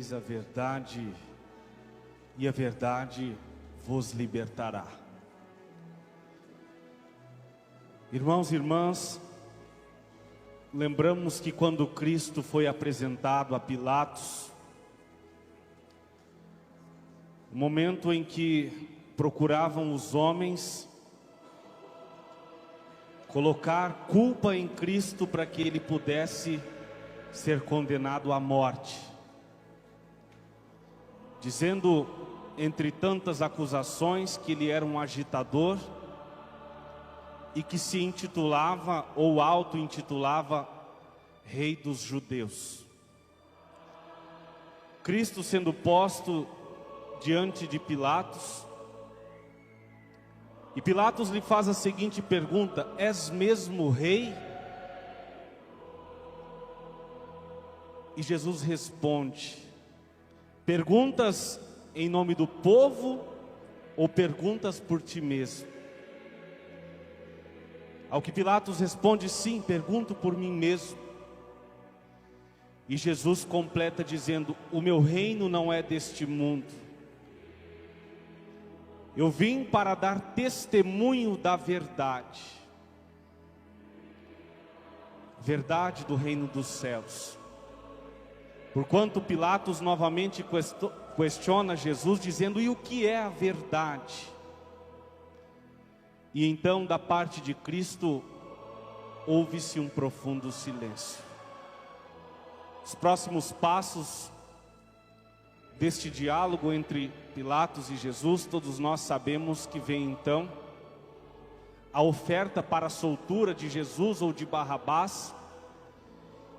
conhecereis a verdade, e a verdade vos libertará. Irmãos e irmãs, lembramos que quando Cristo foi apresentado a Pilatos, o momento em que procuravam os homens colocar culpa em Cristo para que ele pudesse ser condenado à morte, dizendo, entre tantas acusações, que ele era um agitador e que se intitulava ou auto-intitulava Rei dos Judeus. Cristo sendo posto diante de Pilatos, e Pilatos lhe faz a seguinte pergunta: és mesmo rei? E Jesus responde: perguntas em nome do povo ou perguntas por ti mesmo? Ao que Pilatos responde: sim, pergunto por mim mesmo. E Jesus completa dizendo: o meu reino não é deste mundo. Eu vim para dar testemunho da verdade, verdade do reino dos céus. Porquanto Pilatos novamente questiona Jesus, dizendo: e o que é a verdade? E então, da parte de Cristo, ouve-se um profundo silêncio. Os próximos passos deste diálogo entre Pilatos e Jesus, todos nós sabemos que vem então a oferta para a soltura de Jesus ou de Barrabás,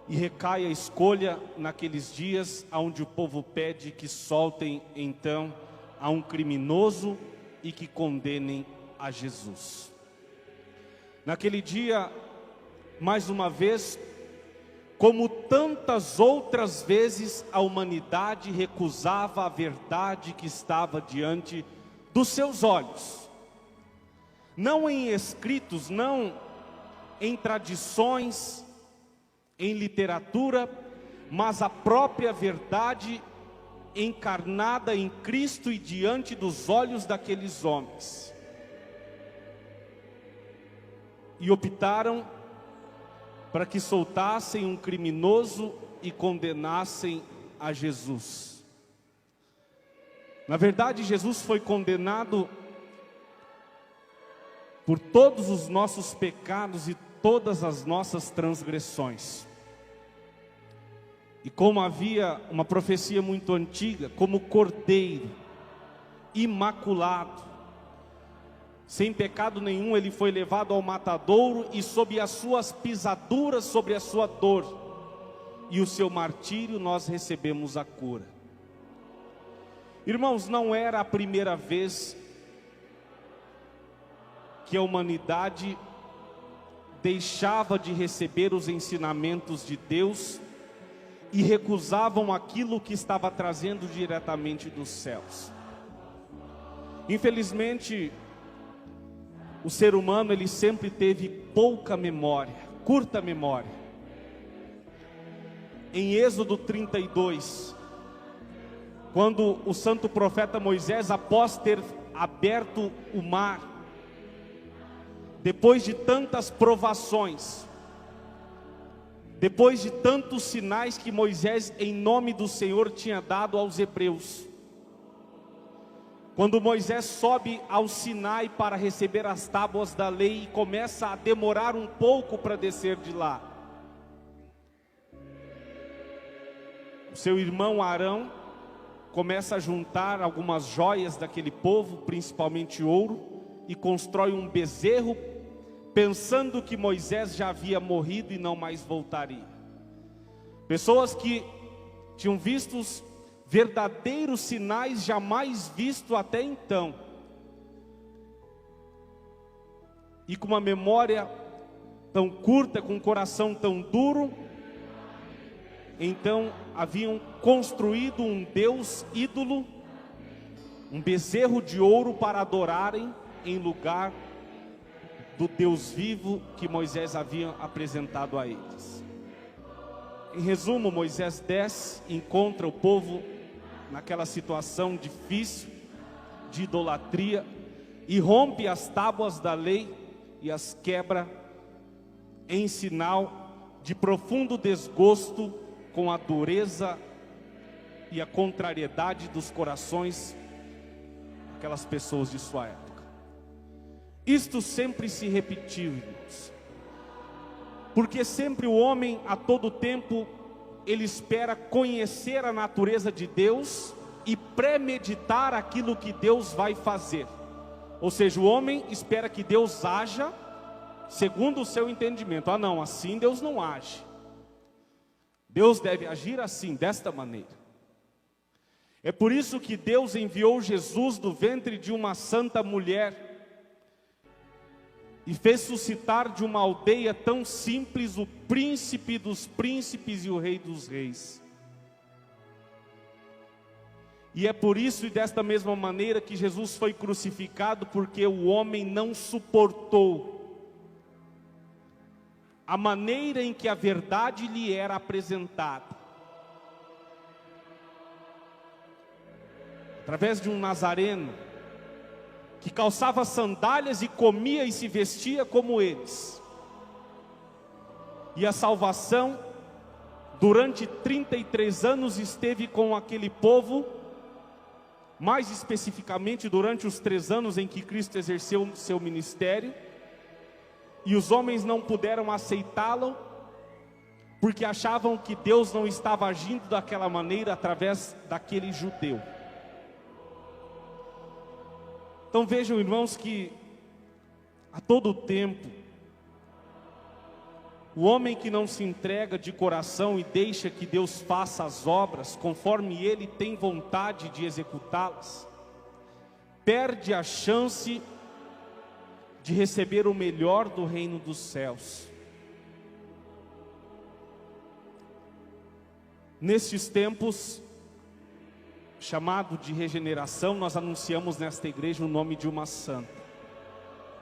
e recai a escolha naqueles dias onde o povo pede que soltem então a um criminoso e que condenem a Jesus. Naquele dia, mais uma vez, como tantas outras vezes, a humanidade recusava a verdade que estava diante dos seus olhos. Não em escritos, não em tradições, em literatura, mas a própria verdade encarnada em Cristo e diante dos olhos daqueles homens. E optaram para que soltassem um criminoso e condenassem a Jesus. Na verdade, Jesus foi condenado por todos os nossos pecados e todas as nossas transgressões. E como havia uma profecia muito antiga, como cordeiro, imaculado, sem pecado nenhum, ele foi levado ao matadouro, e sob as suas pisaduras, sobre a sua dor e o seu martírio, nós recebemos a cura. Irmãos, não era a primeira vez que a humanidade deixava de receber os ensinamentos de Deus e recusavam aquilo que estava trazendo diretamente dos céus. Infelizmente, o ser humano, ele sempre teve pouca memória, curta memória. Em Êxodo 32, quando o santo profeta Moisés, após ter aberto o mar, depois de tantas provações, depois de tantos sinais que Moisés, em nome do Senhor, tinha dado aos hebreus, quando Moisés sobe ao Sinai para receber as tábuas da lei e começa a demorar um pouco para descer de lá, o seu irmão Arão começa a juntar algumas joias daquele povo, principalmente ouro, e constrói um bezerro, pensando que Moisés já havia morrido e não mais voltaria. Pessoas que tinham visto verdadeiros sinais jamais vistos até então, e com uma memória tão curta, com um coração tão duro, então haviam construído um Deus ídolo, um bezerro de ouro para adorarem em lugar do Deus vivo que Moisés havia apresentado a eles. Em resumo, Moisés desce, encontra o povo naquela situação difícil de idolatria e rompe as tábuas da lei e as quebra em sinal de profundo desgosto com a dureza e a contrariedade dos corações daquelas pessoas de sua época. Isto sempre se repetiu, irmãos, porque sempre o homem, a todo tempo, ele espera conhecer a natureza de Deus e premeditar aquilo que Deus vai fazer. Ou seja, o homem espera que Deus haja segundo o seu entendimento. Ah não, assim Deus não age. Deus deve agir assim, desta maneira. É por isso que Deus enviou Jesus do ventre de uma santa mulher e fez suscitar de uma aldeia tão simples o príncipe dos príncipes e o rei dos reis. E é por isso e desta mesma maneira que Jesus foi crucificado, porque o homem não suportou a maneira em que a verdade lhe era apresentada. Através de um nazareno que calçava sandálias e comia e se vestia como eles. E a salvação, durante 33 anos esteve com aquele povo, mais especificamente durante os 3 anos em que Cristo exerceu seu ministério, e os homens não puderam aceitá-lo, porque achavam que Deus não estava agindo daquela maneira através daquele judeu. Então vejam, irmãos, que a todo tempo, o homem que não se entrega de coração e deixa que Deus faça as obras conforme ele tem vontade de executá-las, perde a chance de receber o melhor do reino dos céus. Nestes tempos, chamado de regeneração, nós anunciamos nesta igreja o nome de uma santa,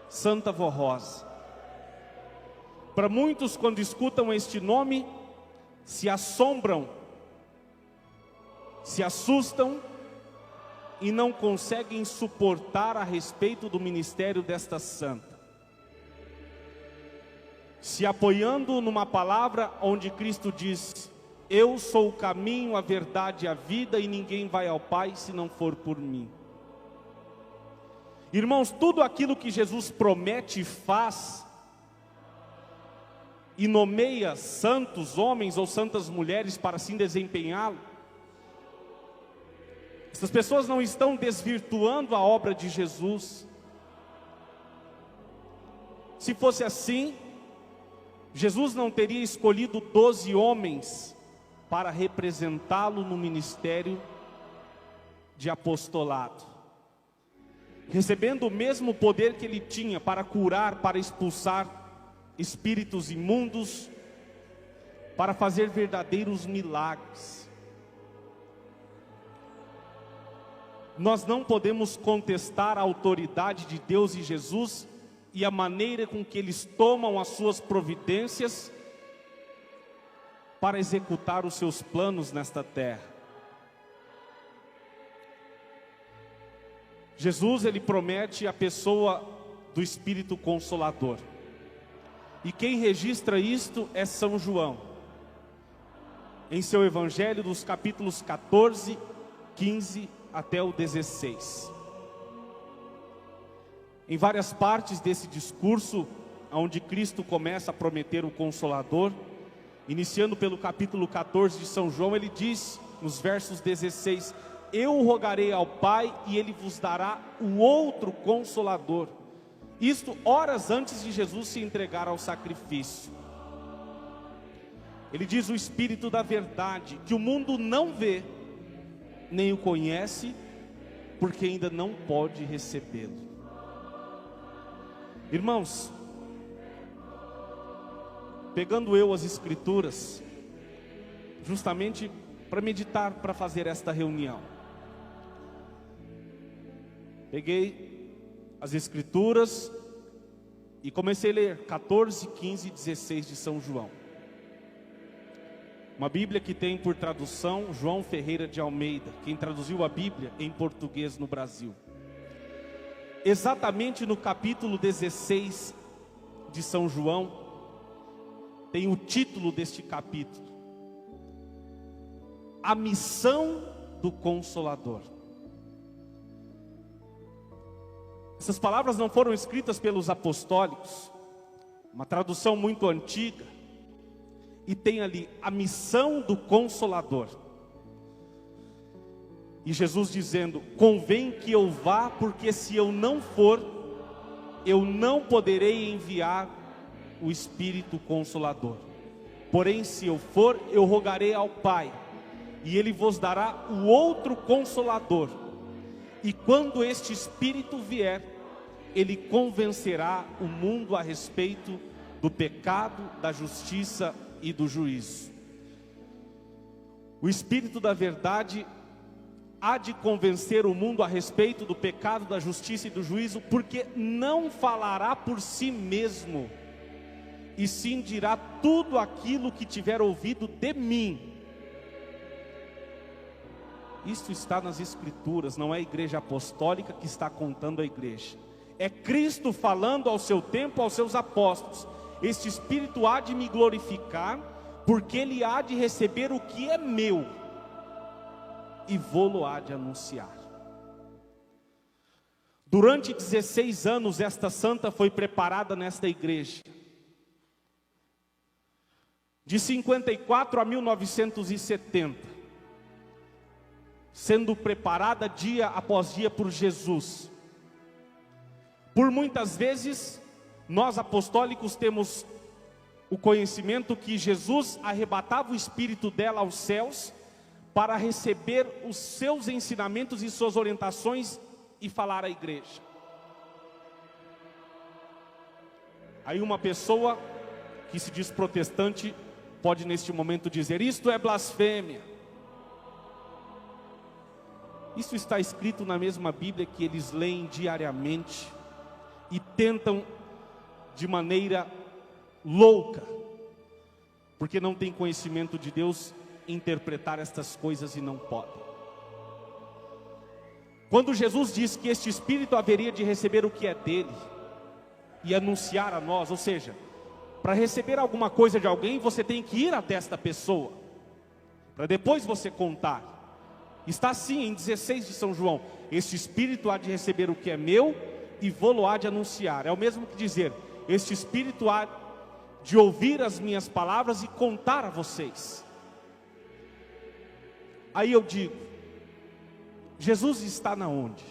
Santa Vó Rosa. Para muitos, quando escutam este nome, se assombram, se assustam e não conseguem suportar a respeito do ministério desta santa, se apoiando numa palavra onde Cristo diz: eu sou o caminho, a verdade e a vida, e ninguém vai ao Pai se não for por mim. Irmãos, tudo aquilo que Jesus promete e faz, e nomeia santos homens ou santas mulheres para assim desempenhá-lo, essas pessoas não estão desvirtuando a obra de Jesus. Se fosse assim, Jesus não teria escolhido 12 homens para representá-lo no ministério de apostolado, recebendo o mesmo poder que ele tinha para curar, para expulsar espíritos imundos, para fazer verdadeiros milagres. Nós não podemos contestar a autoridade de Deus e Jesus e a maneira com que eles tomam as suas providências para executar os seus planos nesta terra. Jesus, ele promete a pessoa do Espírito Consolador. E quem registra isto é São João, em seu Evangelho, dos capítulos 14, 15 até o 16. Em várias partes desse discurso, onde Cristo começa a prometer o Consolador, iniciando pelo capítulo 14 de São João, ele diz, nos versos 16: eu rogarei ao Pai e Ele vos dará o outro Consolador. Isto horas antes de Jesus se entregar ao sacrifício. Ele diz: o Espírito da verdade, que o mundo não vê, nem o conhece, porque ainda não pode recebê-lo. Irmãos, pegando eu as Escrituras, justamente para meditar, para fazer esta reunião, peguei as Escrituras e comecei a ler 14, 15 e 16 de São João. Uma Bíblia que tem por tradução João Ferreira de Almeida, quem traduziu a Bíblia em português no Brasil. Exatamente no capítulo 16 de São João, tem o título deste capítulo: A missão do Consolador. Essas palavras não foram escritas pelos apostólicos, uma tradução muito antiga, e tem ali a missão do Consolador. E Jesus dizendo: convém que eu vá, porque se eu não for, eu não poderei enviar o Espírito Consolador. Porém, se eu for, eu rogarei ao Pai, e Ele vos dará o outro Consolador. E quando este Espírito vier, Ele convencerá o mundo a respeito do pecado, da justiça e do juízo. O Espírito da verdade há de convencer o mundo a respeito do pecado, da justiça e do juízo, porque não falará por si mesmo, e sim dirá tudo aquilo que tiver ouvido de mim. Isso está nas Escrituras, não é a igreja apostólica que está contando a igreja. É Cristo falando ao seu tempo, aos seus apóstolos: este Espírito há de me glorificar, porque ele há de receber o que é meu, e vô-lo há de anunciar. Durante 16 anos esta santa foi preparada nesta igreja. De 54 a 1970, sendo preparada dia após dia por Jesus. Por muitas vezes, nós apostólicos temos o conhecimento que Jesus arrebatava o espírito dela aos céus, para receber os seus ensinamentos e suas orientações e falar à igreja. Aí uma pessoa que se diz protestante pode neste momento dizer: isto é blasfêmia. Isso está escrito na mesma Bíblia que eles leem diariamente e tentam de maneira louca, porque não tem conhecimento de Deus, interpretar estas coisas e não podem. Quando Jesus diz que este Espírito haveria de receber o que é dele e anunciar a nós, ou seja, para receber alguma coisa de alguém, você tem que ir até esta pessoa, para depois você contar. Está assim em 16 de São João: este Espírito há de receber o que é meu e vô-lo há de anunciar. É o mesmo que dizer: este Espírito há de ouvir as minhas palavras e contar a vocês. Aí eu digo: Jesus está na onde?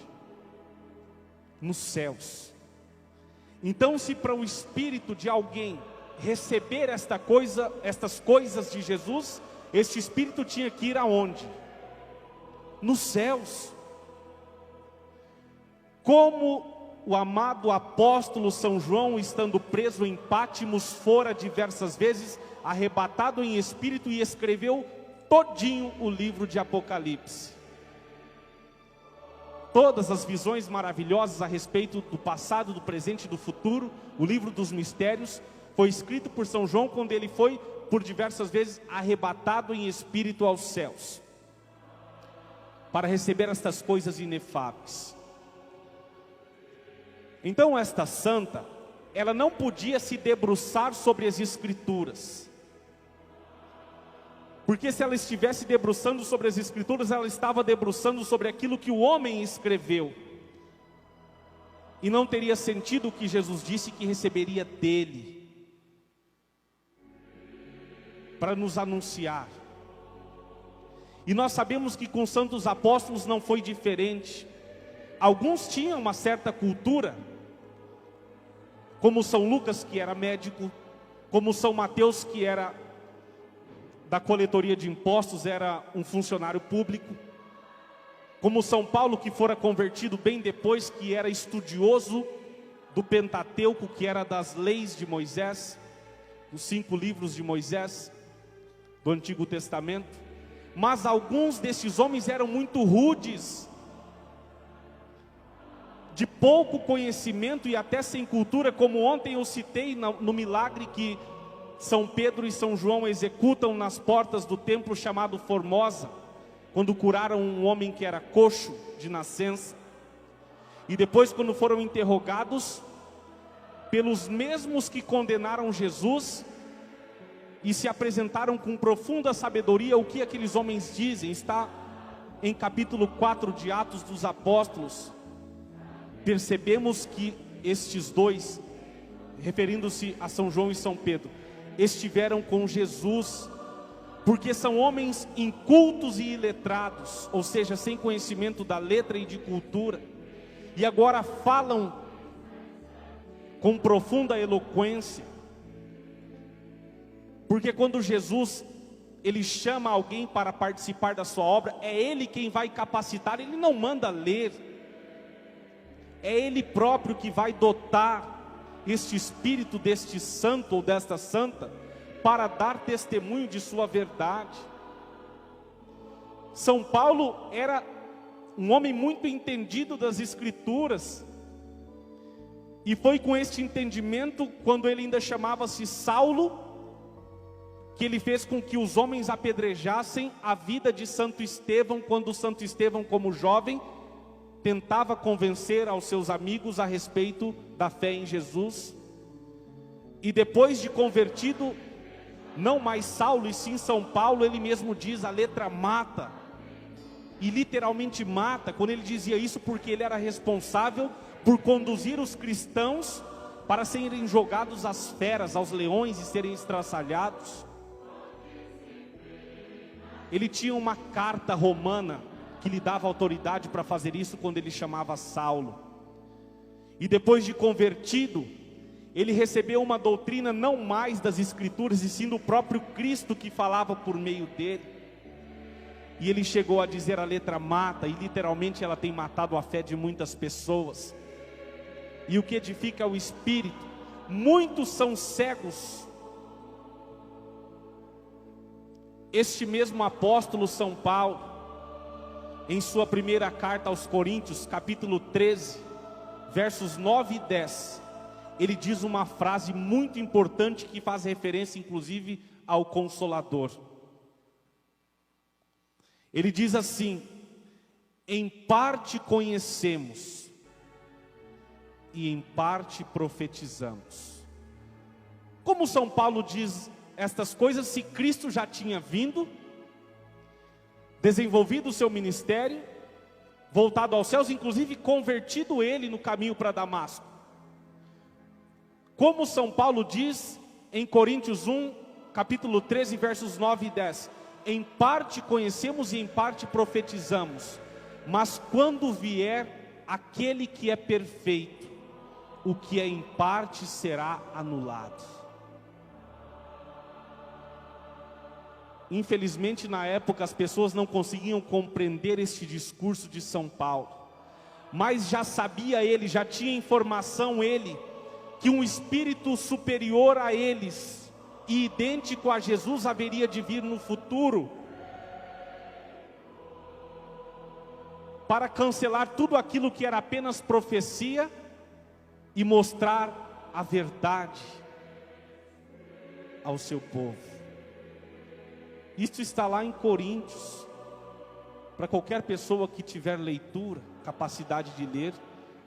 Nos céus. Então, se para o espírito de alguém receber estas coisas de Jesus, este espírito tinha que ir aonde? Nos céus. Como o amado apóstolo São João, estando preso em Pátimos, fora diversas vezes arrebatado em espírito e escreveu todinho o livro de Apocalipse. Todas as visões maravilhosas a respeito do passado, do presente e do futuro, o livro dos mistérios, foi escrito por São João quando ele foi por diversas vezes arrebatado em espírito aos céus, para receber estas coisas inefáveis. Então esta santa, ela não podia se debruçar sobre as Escrituras, porque se ela estivesse debruçando sobre as Escrituras, ela estava debruçando sobre aquilo que o homem escreveu, e não teria sentido o que Jesus disse que receberia dele, para nos anunciar. E nós sabemos que com os santos apóstolos não foi diferente. Alguns tinham uma certa cultura, como São Lucas, que era médico, como São Mateus, que era da coletoria de impostos, era um funcionário público, como São Paulo, que fora convertido bem depois, que era estudioso do Pentateuco, que era das leis de Moisés, dos 5 livros de Moisés, do Antigo Testamento. Mas alguns desses homens eram muito rudes, de pouco conhecimento e até sem cultura, como ontem eu citei no milagre que São Pedro e São João executam nas portas do templo chamado Formosa, quando curaram um homem que era coxo de nascença. E depois, quando foram interrogados pelos mesmos que condenaram Jesus e se apresentaram com profunda sabedoria, o que aqueles homens dizem? Está em capítulo 4 de Atos dos Apóstolos. Percebemos que estes dois, referindo-se a São João e São Pedro, estiveram com Jesus, porque são homens incultos e iletrados, ou seja, sem conhecimento da letra e de cultura, e agora falam com profunda eloquência, porque quando Jesus, ele chama alguém para participar da sua obra, é Ele quem vai capacitar, Ele não manda ler, é Ele próprio que vai dotar este espírito deste santo ou desta santa, para dar testemunho de sua verdade. São Paulo era um homem muito entendido das Escrituras, e foi com este entendimento, quando ele ainda chamava-se Saulo, que ele fez com que os homens apedrejassem a vida de Santo Estevão, quando Santo Estevão, como jovem, tentava convencer aos seus amigos a respeito da fé em Jesus. E depois de convertido, não mais Saulo e sim São Paulo, ele mesmo diz: a letra mata, e literalmente mata, quando ele dizia isso, porque ele era responsável por conduzir os cristãos para serem jogados às feras, aos leões, e serem estraçalhados. Ele tinha uma carta romana que lhe dava autoridade para fazer isso, quando ele chamava Saulo. E depois de convertido, ele recebeu uma doutrina não mais das Escrituras, e sim do próprio Cristo que falava por meio dele. E ele chegou a dizer: a letra mata, e literalmente ela tem matado a fé de muitas pessoas. E o que edifica é o Espírito. Muitos são cegos. Este mesmo apóstolo São Paulo, em sua primeira carta aos Coríntios, capítulo 13, versos 9 e 10, ele diz uma frase muito importante que faz referência inclusive ao Consolador. Ele diz assim: em parte conhecemos e em parte profetizamos. Como São Paulo diz estas coisas, se Cristo já tinha vindo, desenvolvido o seu ministério, voltado aos céus, inclusive convertido ele no caminho para Damasco? Como São Paulo diz em Coríntios 1, capítulo 13, versos 9 e 10: em parte conhecemos e em parte profetizamos, mas quando vier aquele que é perfeito, o que é em parte será anulado. Infelizmente, na época, as pessoas não conseguiam compreender este discurso de São Paulo, mas já sabia ele, já tinha informação ele, que um espírito superior a eles e idêntico a Jesus haveria de vir no futuro, para cancelar tudo aquilo que era apenas profecia e mostrar a verdade ao seu povo. Isso está lá em Coríntios, para qualquer pessoa que tiver leitura, capacidade de ler,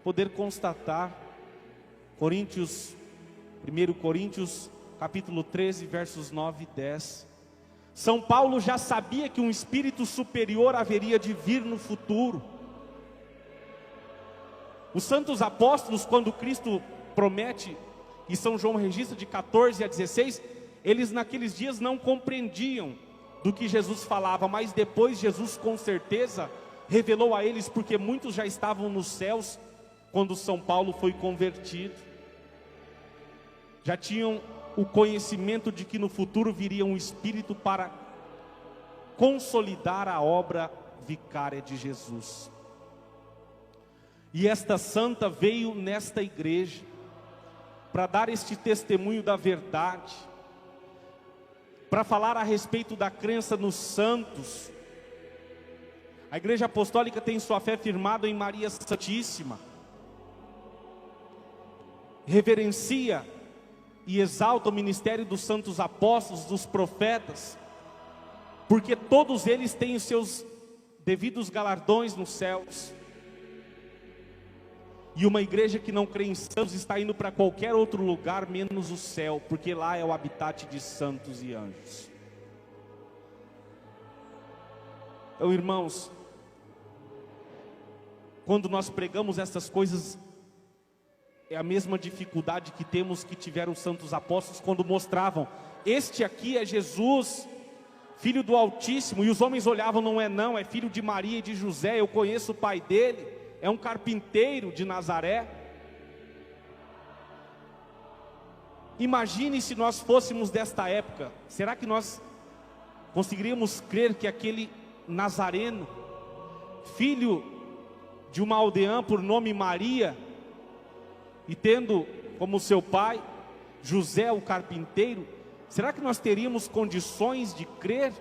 poder constatar. 1 Coríntios, capítulo 13, versos 9 e 10. São Paulo já sabia que um espírito superior haveria de vir no futuro. Os santos apóstolos, quando Cristo promete, e São João registra de 14 a 16, eles naqueles dias não compreendiam do que Jesus falava, mas depois Jesus com certeza revelou a eles, porque muitos já estavam nos céus quando São Paulo foi convertido. Já tinham o conhecimento de que no futuro viria um Espírito para consolidar a obra vicária de Jesus. E esta santa veio nesta igreja para dar este testemunho da verdade, para falar a respeito da crença nos santos. A Igreja Apostólica tem sua fé firmada em Maria Santíssima, reverencia e exalta o ministério dos santos apóstolos, dos profetas, porque todos eles têm os seus devidos galardões nos céus. E uma igreja que não crê em santos está indo para qualquer outro lugar menos o céu, porque lá é o habitat de santos e anjos. Então, irmãos, quando nós pregamos essas coisas, é a mesma dificuldade que tiveram os santos apóstolos quando mostravam: este aqui é Jesus, filho do Altíssimo. E os homens olhavam: não, é filho de Maria e de José, eu conheço o pai dele, é um carpinteiro de Nazaré. Imagine se nós fôssemos desta época, será que nós conseguiríamos crer que aquele nazareno, filho de uma aldeã por nome Maria, e tendo como seu pai José o carpinteiro, será que nós teríamos condições de crer?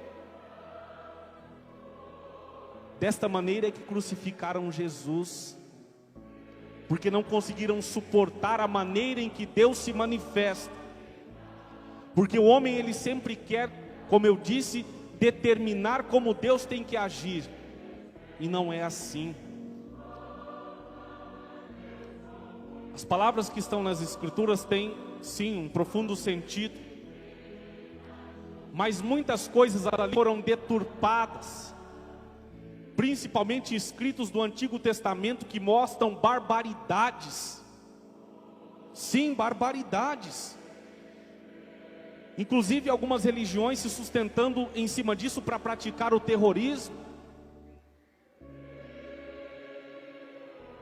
Desta maneira é que crucificaram Jesus, porque não conseguiram suportar a maneira em que Deus se manifesta. Porque o homem, ele sempre quer, como eu disse, determinar como Deus tem que agir, e não é assim. As palavras que estão nas Escrituras têm, sim, um profundo sentido, mas muitas coisas ali foram deturpadas, principalmente escritos do Antigo Testamento que mostram barbaridades. Sim, barbaridades. Inclusive algumas religiões se sustentando em cima disso para praticar o terrorismo.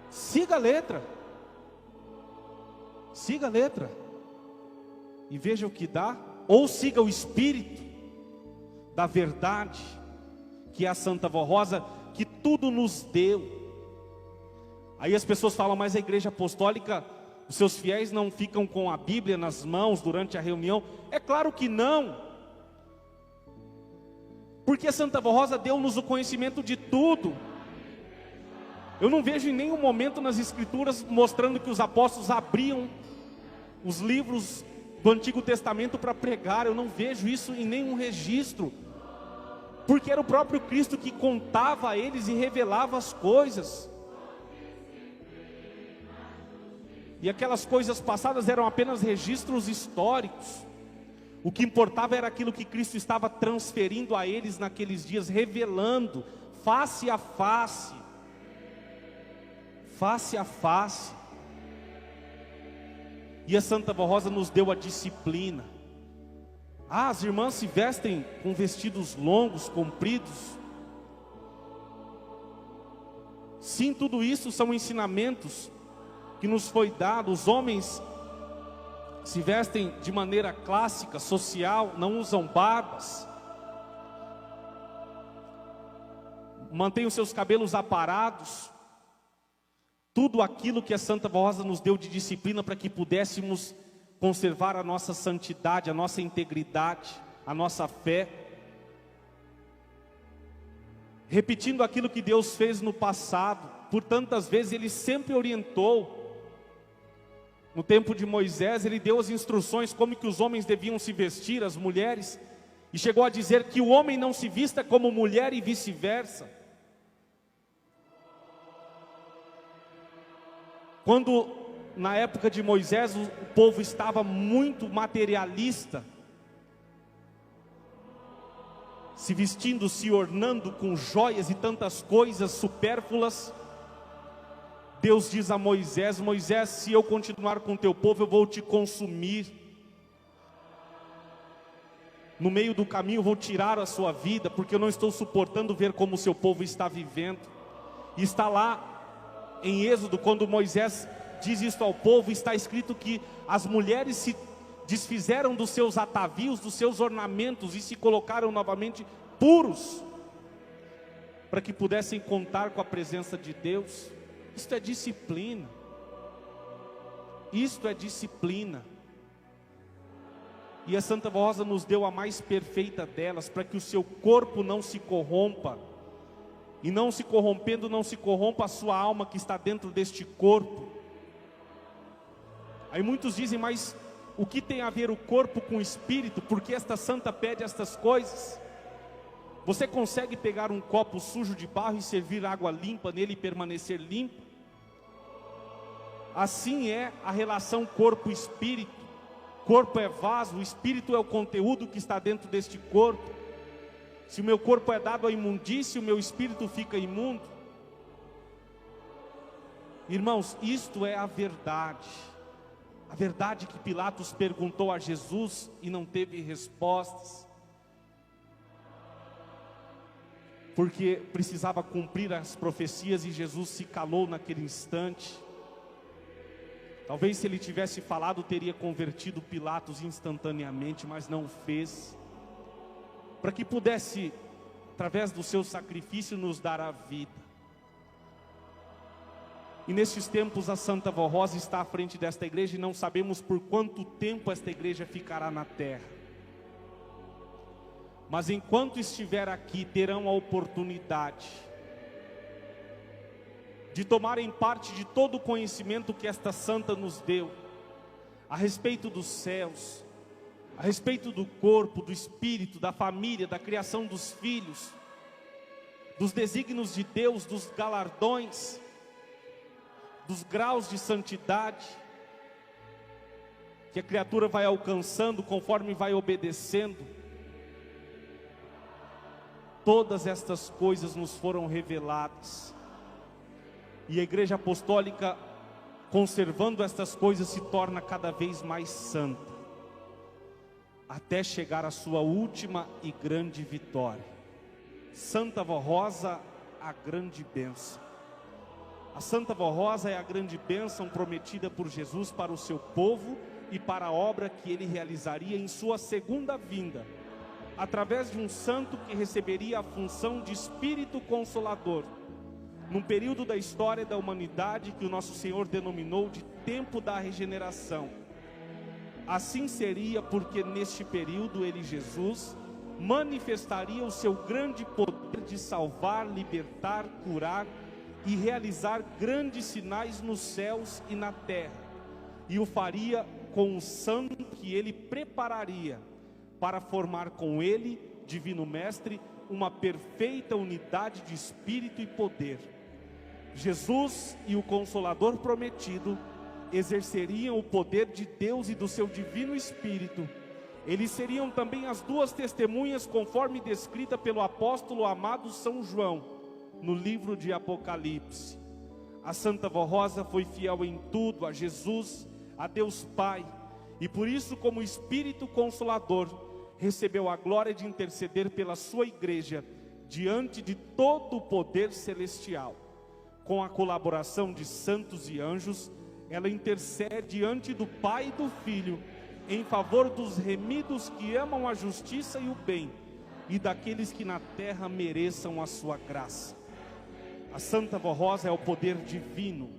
Siga a letra. Siga a letra e veja o que dá, ou siga o espírito da verdade, que é a Santa Vó Rosa, que tudo nos deu. Aí as pessoas falam: mas a igreja apostólica, os seus fiéis não ficam com a Bíblia nas mãos durante a reunião? É claro que não, porque a Santa Vó Rosa deu-nos o conhecimento de tudo. Eu não vejo em nenhum momento nas Escrituras mostrando que os apóstolos abriam os livros do Antigo Testamento para pregar. Eu não vejo isso em nenhum registro, porque era o próprio Cristo que contava a eles e revelava as coisas. E aquelas coisas passadas eram apenas registros históricos. O que importava era aquilo que Cristo estava transferindo a eles naqueles dias, revelando face a face. Face a face. E a Santa Vó Rosa nos deu a disciplina. As irmãs se vestem com vestidos longos, compridos. Sim, tudo isso são ensinamentos que nos foi dado. Os homens se vestem de maneira clássica, social, não usam barbas, mantêm os seus cabelos aparados. Tudo aquilo que a Santa Vó Rosa nos deu de disciplina para que pudéssemos conservar a nossa santidade, a nossa integridade, a nossa fé, repetindo aquilo que Deus fez no passado. Por tantas vezes Ele sempre orientou. No tempo de Moisés, Ele deu as instruções como que os homens deviam se vestir, as mulheres, e chegou a dizer que o homem não se vista como mulher e vice-versa. Quando na época de Moisés o povo estava muito materialista, se vestindo, se ornando com joias e tantas coisas supérfluas, Deus diz a Moisés: Moisés, se eu continuar com o teu povo, eu vou te consumir. No meio do caminho eu vou tirar a sua vida, porque eu não estou suportando ver como o seu povo está vivendo. E está lá em Êxodo, quando Moisés diz isso ao povo, está escrito que as mulheres se desfizeram dos seus atavios, dos seus ornamentos, e se colocaram novamente puros, para que pudessem contar com a presença de Deus. Isto é disciplina. Isto é disciplina. E a Santa Vó Rosa nos deu a mais perfeita delas, para que o seu corpo não se corrompa, e não se corrompendo, não se corrompa a sua alma que está dentro deste corpo. Aí muitos dizem: mas O que tem a ver o corpo com o espírito? Porque esta santa pede estas coisas. Você consegue pegar um copo sujo de barro e servir água limpa nele e permanecer limpo? Assim é a relação corpo-espírito. Corpo é vaso, o espírito é o conteúdo que está dentro deste corpo. Se o meu corpo é dado à imundícia, o meu espírito fica imundo. Irmãos, isto é a verdade. A verdade que Pilatos perguntou a Jesus e não teve respostas. Porque precisava cumprir as profecias e Jesus se calou naquele instante. Talvez se ele tivesse falado, teria convertido Pilatos instantaneamente, mas não o fez. Para que pudesse, através do seu sacrifício, nos dar a vida. E nestes tempos a Santa Vó Rosa está à frente desta igreja e não sabemos por quanto tempo esta igreja ficará na terra. Mas enquanto estiver aqui, terão a oportunidade de tomarem parte de todo o conhecimento que esta santa nos deu, a respeito dos céus, a respeito do corpo, do espírito, da família, da criação dos filhos, dos desígnios de Deus, dos galardões, dos graus de santidade, que a criatura vai alcançando conforme vai obedecendo. Todas estas coisas nos foram reveladas. E a Igreja Apostólica, conservando estas coisas, se torna cada vez mais santa, até chegar à sua última e grande vitória. Santa Vó Rosa, a grande bênção. A Santa Vó Rosa é a grande bênção prometida por Jesus para o seu povo e para a obra que ele realizaria em sua segunda vinda, através de um santo que receberia a função de Espírito Consolador, num período da história da humanidade que o nosso Senhor denominou de tempo da regeneração. Assim seria porque neste período ele, Jesus, manifestaria o seu grande poder de salvar, libertar, curar e realizar grandes sinais nos céus e na terra, e o faria com o santo que ele prepararia para formar com ele, Divino Mestre, uma perfeita unidade de espírito e poder. Jesus e o Consolador prometido exerceriam o poder de Deus e do seu Divino Espírito. Eles seriam também as duas testemunhas, conforme descrita pelo apóstolo amado São João, no livro de Apocalipse. A Santa Vó Rosa foi fiel em tudo a Jesus, a Deus Pai, e por isso, como Espírito Consolador, recebeu a glória de interceder pela sua igreja diante de todo o poder celestial. Com a colaboração de santos e anjos, ela intercede diante do Pai e do Filho em favor dos remidos que amam a justiça e o bem, e daqueles que na terra mereçam a sua graça. A Santa Vó Rosa é o poder divino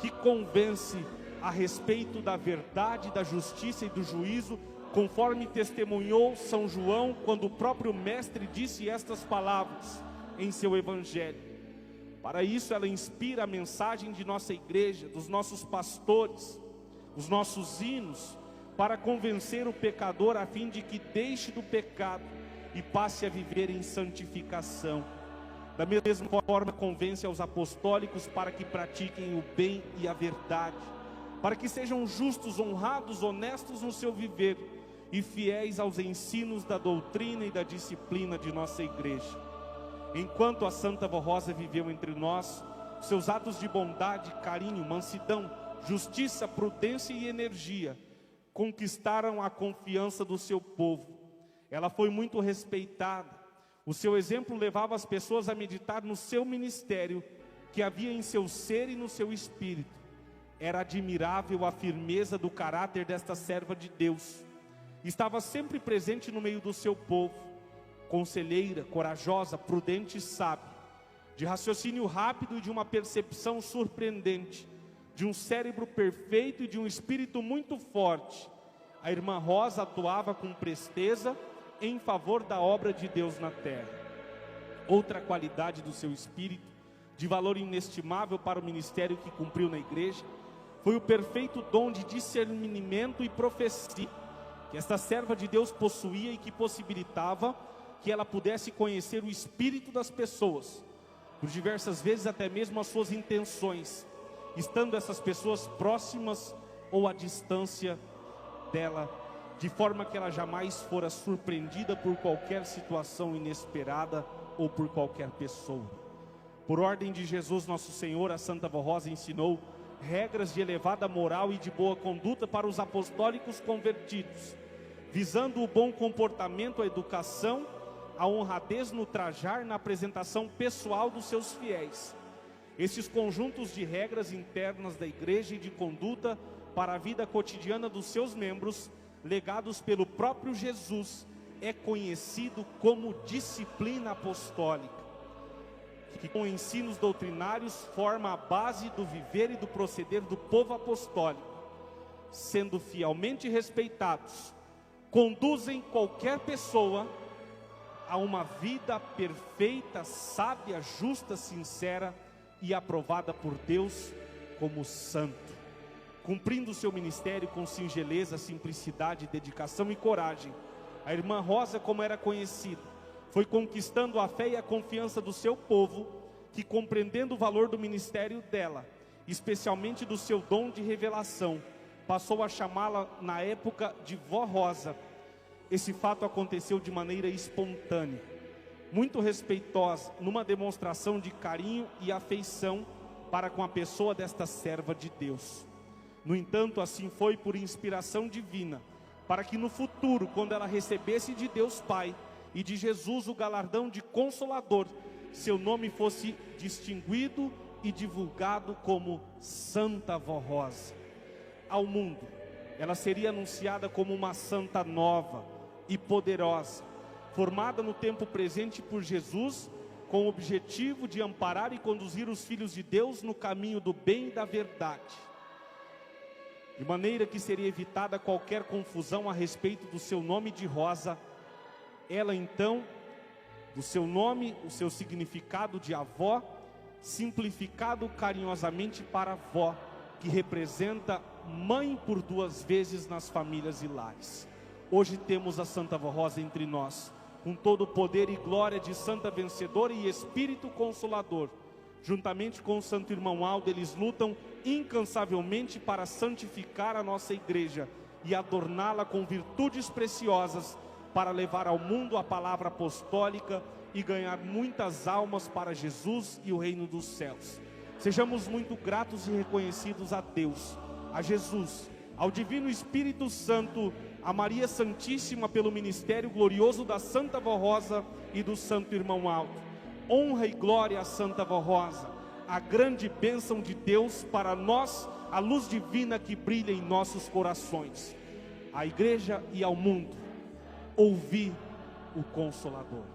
que convence a respeito da verdade, da justiça e do juízo, conforme testemunhou São João quando o próprio Mestre disse estas palavras em seu Evangelho. Para isso ela inspira a mensagem de nossa igreja, dos nossos pastores, os nossos hinos, para convencer o pecador a fim de que deixe do pecado e passe a viver em santificação. Da mesma forma convence aos apostólicos para que pratiquem o bem e a verdade, para que sejam justos, honrados, honestos no seu viver e fiéis aos ensinos da doutrina e da disciplina de nossa igreja. Enquanto a Santa Vó Rosa viveu entre nós, seus atos de bondade, carinho, mansidão, justiça, prudência e energia conquistaram a confiança do seu povo. Ela foi muito respeitada. O seu exemplo levava as pessoas a meditar no seu ministério, que havia em seu ser e no seu espírito. Era admirável a firmeza do caráter desta serva de Deus. Estava sempre presente no meio do seu povo. Conselheira, corajosa, prudente e sábia, de raciocínio rápido e de uma percepção surpreendente, de um cérebro perfeito e de um espírito muito forte, a irmã Rosa atuava com presteza em favor da obra de Deus na terra. Outra qualidade do seu espírito, de valor inestimável para o ministério que cumpriu na igreja, foi o perfeito dom de discernimento e profecia que esta serva de Deus possuía e que possibilitava que ela pudesse conhecer o espírito das pessoas, por diversas vezes até mesmo as suas intenções, estando essas pessoas próximas ou à distância dela, de forma que ela jamais fora surpreendida por qualquer situação inesperada ou por qualquer pessoa. Por ordem de Jesus nosso Senhor, a Santa Vó Rosa ensinou regras de elevada moral e de boa conduta para os apostólicos convertidos, visando o bom comportamento, a educação, a honradez no trajar, na apresentação pessoal dos seus fiéis. Esses conjuntos de regras internas da igreja e de conduta para a vida cotidiana dos seus membros, legados pelo próprio Jesus, é conhecido como disciplina apostólica, que com ensinos doutrinários forma a base do viver e do proceder do povo apostólico, sendo fielmente respeitados, conduzem qualquer pessoa a uma vida perfeita, sábia, justa, sincera e aprovada por Deus como santo, cumprindo seu ministério com singeleza, simplicidade, dedicação e coragem. A irmã Rosa, como era conhecida, foi conquistando a fé e a confiança do seu povo, que, compreendendo o valor do ministério dela, especialmente do seu dom de revelação, passou a chamá-la na época de Vó Rosa. Esse fato aconteceu de maneira espontânea, muito respeitosa, numa demonstração de carinho e afeição para com a pessoa desta serva de Deus. No entanto, assim foi por inspiração divina, para que no futuro, quando ela recebesse de Deus Pai e de Jesus o galardão de Consolador, seu nome fosse distinguido e divulgado como Santa Vó Rosa. Ao mundo, ela seria anunciada como uma santa nova e poderosa, formada no tempo presente por Jesus, com o objetivo de amparar e conduzir os filhos de Deus no caminho do bem e da verdade, de maneira que seria evitada qualquer confusão a respeito do seu nome de Rosa. Ela então, do seu nome, o seu significado de avó, simplificado carinhosamente para avó, que representa mãe por duas vezes nas famílias e lares. Hoje temos a Santa Vó Rosa entre nós, com todo o poder e glória de Santa Vencedora e Espírito Consolador. Juntamente com o Santo Irmão Aldo, eles lutam incansavelmente para santificar a nossa igreja e adorná-la com virtudes preciosas, para levar ao mundo a palavra apostólica e ganhar muitas almas para Jesus e o reino dos céus. Sejamos muito gratos e reconhecidos a Deus, a Jesus, ao Divino Espírito Santo, a Maria Santíssima pelo ministério glorioso da Santa Vó Rosa e do Santo Irmão Aldo. Honra e glória à Santa Vó Rosa, a grande bênção de Deus para nós, a luz divina que brilha em nossos corações. À igreja e ao mundo, ouvi o Consolador.